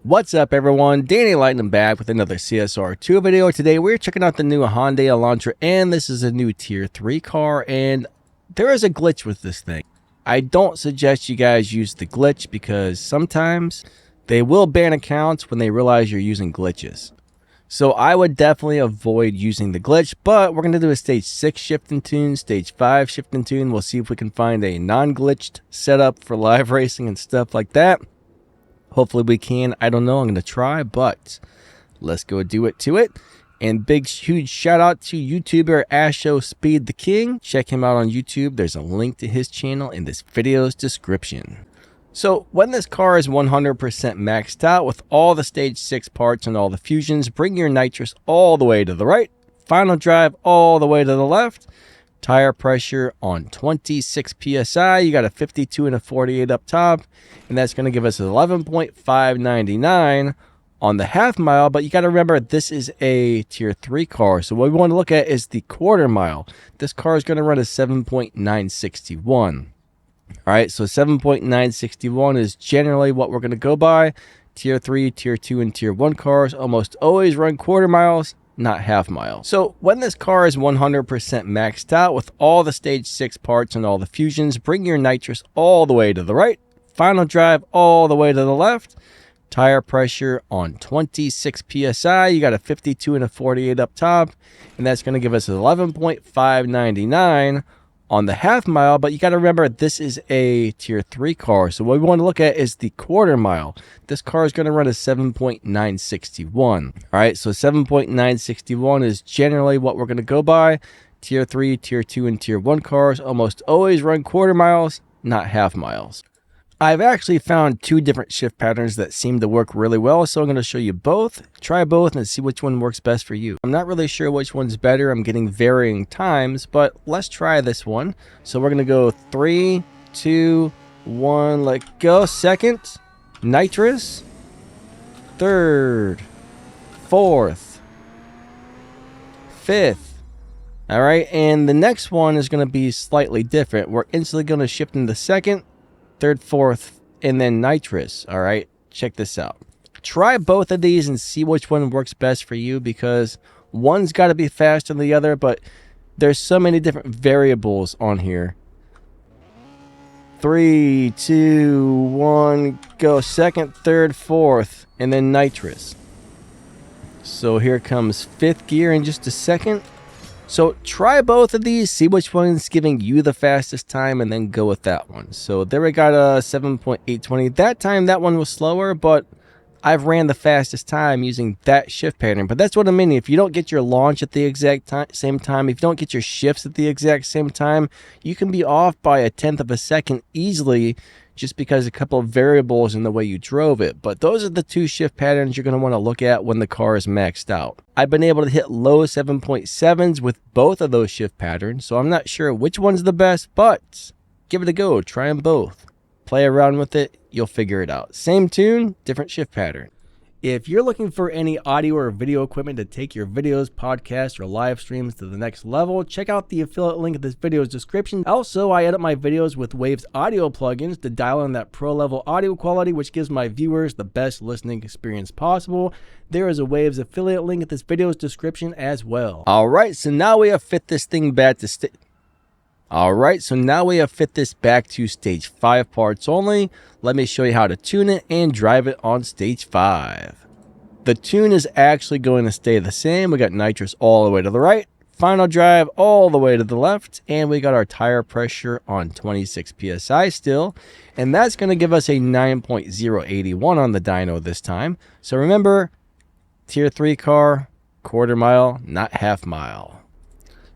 What's up everyone, Danny Lightning back with another CSR2 video. Today we're checking out the new Hyundai Elantra, and this is a new tier 3 car, and there is a glitch with this thing. I don't suggest you guys use the glitch because sometimes they will ban accounts when they realize you're using glitches. So I would definitely avoid using the glitch, but we're going to do a stage 6 shift and tune, stage 5 shift and tune. We'll see if we can find a non-glitched setup for live racing and stuff like that. Hopefully we can. I don't know. I'm going to try, but let's go do it to it. And big, huge shout out to YouTuber Asho Speed the King. Check him out on YouTube. There's a link to his channel in this video's description. So when this car is 100% maxed out with all the stage 6 parts and all the fusions, bring your nitrous all the way to the right. Final drive all the way to the left. Tire pressure on 26 psi. You got a 52 and a 48 up top, and that's going to give us 11.599 on the half mile. But you got to remember, this is a tier 3 car, so what we want to look at is the quarter mile. This car is going to run a 7.961. all right, so 7.961 is generally what we're going to go by. Tier 3, tier 2, and tier 1 cars almost always run quarter miles, not half miles. So when this car is 100% maxed out with all the stage 6 parts and all the fusions, bring your nitrous all the way to the right. Final drive all the way to the left. Tire pressure on 26 psi. You got a 52 and a 48 up top, and that's going to give us 11.599 on the half mile. But you got to remember, this is a tier 3 car, so what we want to look at is the quarter mile. This car is going to run a 7.961. all right, so 7.961 is generally what we're going to go by. Tier 3, tier 2, and tier 1 cars almost always run quarter miles, not half miles. I've actually found 2 different shift patterns that seem to work really well, so I'm going to show you both. Try both and see which one works best for you. I'm not really sure which one's better. I'm getting varying times, but let's try this one. So we're going to go 3, 2, 1, let go. Second, nitrous. Third, fourth, fifth. All right, and the next one is going to be slightly different. We're instantly going to shift into second, third, fourth, and then nitrous. All right, check this out. Try both of these and see which one works best for you, because one's got to be faster than the other, but there's so many different variables on here. 3, 2, 1, go. Second, third, fourth, and then nitrous. So here comes fifth gear in just a second. So try both of these, see which one's giving you the fastest time, and then go with that one. So there we got a 7.820. That time, that one was slower, but I've ran the fastest time using that shift pattern. But that's what I mean. If you don't get your launch at the exact same time, if you don't get your shifts at the exact same time, you can be off by a 1/10 of a second easily, just because a couple of variables in the way you drove it. But those are the 2 shift patterns you're going to want to look at when the car is maxed out. I've been able to hit low 7.7s with both of those shift patterns, so I'm not sure which one's the best, but give it a go. Try them both. Play around with it. You'll figure it out. Same tune, different shift pattern. If you're looking for any audio or video equipment to take your videos, podcasts, or live streams to the next level, check out the affiliate link in this video's description. Also, I edit my videos with Waves audio plugins to dial in that pro level audio quality, which gives my viewers the best listening experience possible. There is a Waves affiliate link in this video's description as well. All right, so now we have fit this thing back to stage 5 parts only. Let me show you how to tune it and drive it on stage 5. The tune is actually going to stay the same. We got nitrous all the way to the right, final drive all the way to the left, and we got our tire pressure on 26 psi still, and that's going to give us a 9.081 on the dyno this time. So remember, tier 3 car, quarter mile, not half mile.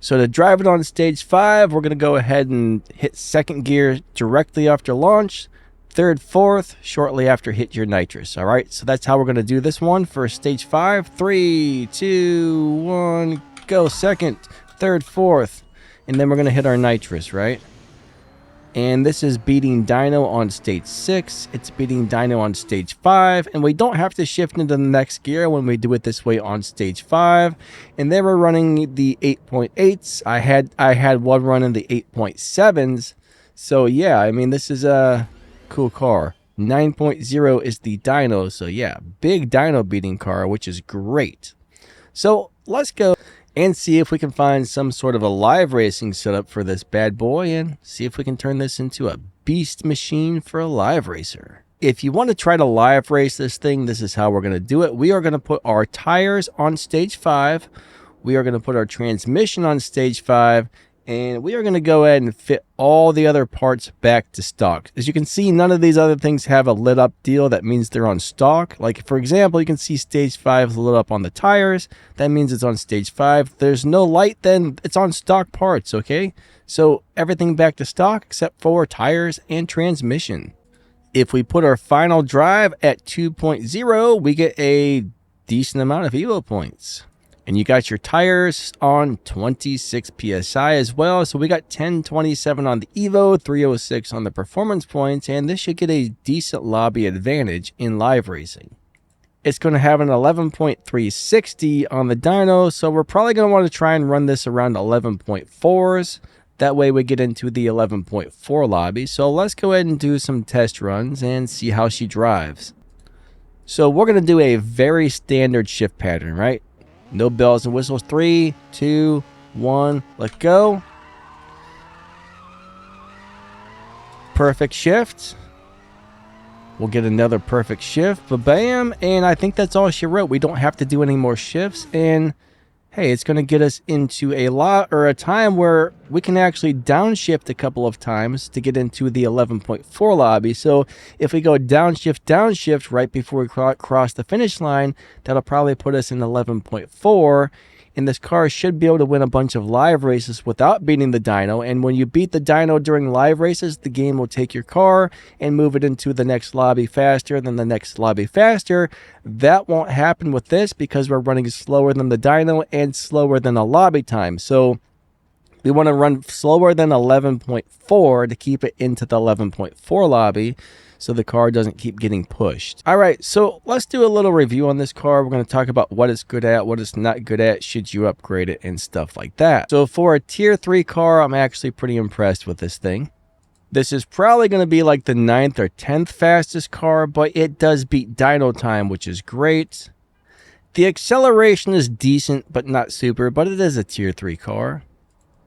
So to drive it on stage 5, we're going to go ahead and hit second gear directly after launch, third, fourth, shortly after hit your nitrous. All right, so that's how we're going to do this one for stage 5. 3, 2, 1, go. Second, third, fourth, and then we're going to hit our nitrous, right? And this is beating dyno on stage 6. It's beating dyno on stage 5. And we don't have to shift into the next gear when we do it this way on stage 5. And then we're running the 8.8s. I had one running the 8.7s. So yeah, I mean, this is a cool car. 9.0 is the dyno. So yeah, big dyno beating car, which is great. So let's go and see if we can find some sort of a live racing setup for this bad boy and see if we can turn this into a beast machine for a live racer. If you want to try to live race this thing, this is how we're going to do it. We are going to put our tires on stage 5. We are going to put our transmission on stage 5. And we are going to go ahead and fit all the other parts back to stock. As you can see, none of these other things have a lit up deal. That means they're on stock. Like, for example, you can see stage 5 lit up on the tires. That means it's on stage 5. If there's no light, then it's on stock parts, okay? So everything back to stock except for tires and transmission. If we put our final drive at 2.0, we get a decent amount of Evo points. And you got your tires on 26 PSI as well. So we got 1027 on the Evo, 306 on the performance points, and this should get a decent lobby advantage in live racing. It's going to have an 11.360 on the dyno, so we're probably going to want to try and run this around 11.4s. That way we get into the 11.4 lobby. So let's go ahead and do some test runs and see how she drives. So we're going to do a very standard shift pattern, right? No bells and whistles. 3, 2, 1, let go. Perfect shift. We'll get another perfect shift. Ba-bam. And I think that's all she wrote. We don't have to do any more shifts. And hey, it's going to get us into a time where we can actually downshift a couple of times to get into the 11.4 lobby. So if we go downshift right before we cross the finish line, that'll probably put us in 11.4. And this car should be able to win a bunch of live races without beating the dyno. And when you beat the dyno during live races, the game will take your car and move it into the next lobby faster than the next lobby faster. That won't happen with this because we're running slower than the dyno and slower than a lobby time. So we want to run slower than 11.4 to keep it into the 11.4 lobby, so the car doesn't keep getting pushed. All right, so let's do a little review on this car. We're going to talk about what it's good at, what it's not good at, should you upgrade it, and stuff like that. So for a tier 3 car, I'm actually pretty impressed with this thing. This is probably going to be like the 9th or 10th fastest car, but it does beat dyno time, which is great. The acceleration is decent, but not super, but it is a tier 3 car.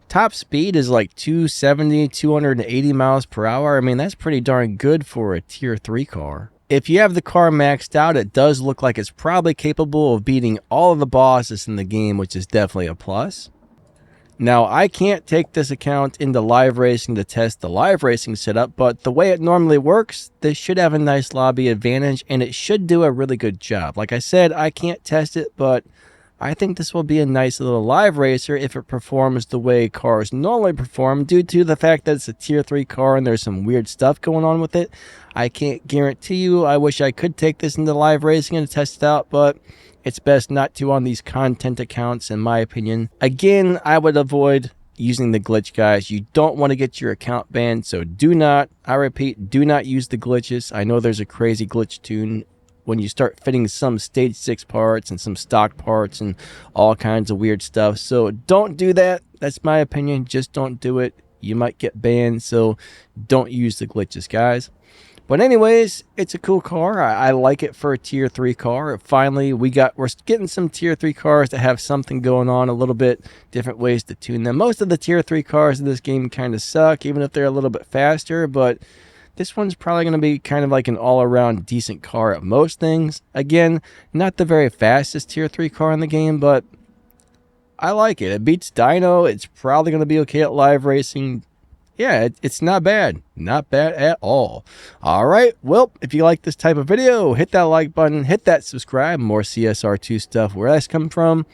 Top speed is like 270, 280 miles per hour. I mean, that's pretty darn good for a tier 3 car. If you have the car maxed out, it does look like it's probably capable of beating all of the bosses in the game, which is definitely a plus. Now, I can't take this account into live racing to test the live racing setup, but the way it normally works, this should have a nice lobby advantage, and it should do a really good job. Like I said, I can't test it, but I think this will be a nice little live racer if it performs the way cars normally perform, due to the fact that it's a tier 3 car and there's some weird stuff going on with it. I can't guarantee you. I wish I could take this into live racing and test it out, but it's best not to on these content accounts, in my opinion. Again, I would avoid using the glitch, guys. You don't want to get your account banned, so do not, I repeat, do not use the glitches. I know there's a crazy glitch tune when you start fitting some stage 6 parts and some stock parts and all kinds of weird stuff. So don't do that. That's my opinion. Just don't do it. You might get banned, so don't use the glitches, guys. But anyways, it's a cool car. I like it for a tier 3 car. Finally, we're getting some tier 3 cars that have something going on, a little bit different ways to tune them. Most of the tier 3 cars in this game kind of suck, even if they're a little bit faster, but this one's probably going to be kind of like an all-around decent car at most things. Again, not the very fastest tier 3 car in the game, but I like it. It beats dyno. It's probably going to be okay at live racing. Yeah, it's not bad. Not bad at all. All right, well, if you like this type of video, hit that like button, hit that subscribe. More CSR2 stuff where that's coming from.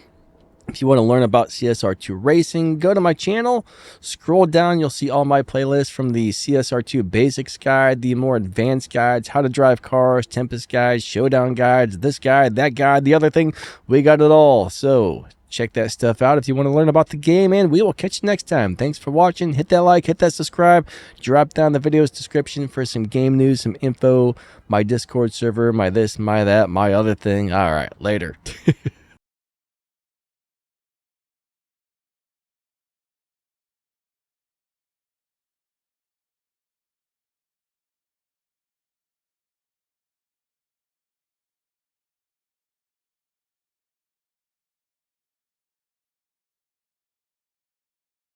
If you want to learn about CSR2 Racing, go to my channel, scroll down, you'll see all my playlists, from the CSR2 Basics Guide, the more advanced guides, how to drive cars, Tempest guides, Showdown guides, this guide, that guide, the other thing. We got it all. So check that stuff out if you want to learn about the game, and we will catch you next time. Thanks for watching. Hit that like, hit that subscribe, drop down the video's description for some game news, some info, my Discord server, my this, my that, my other thing. All right, later.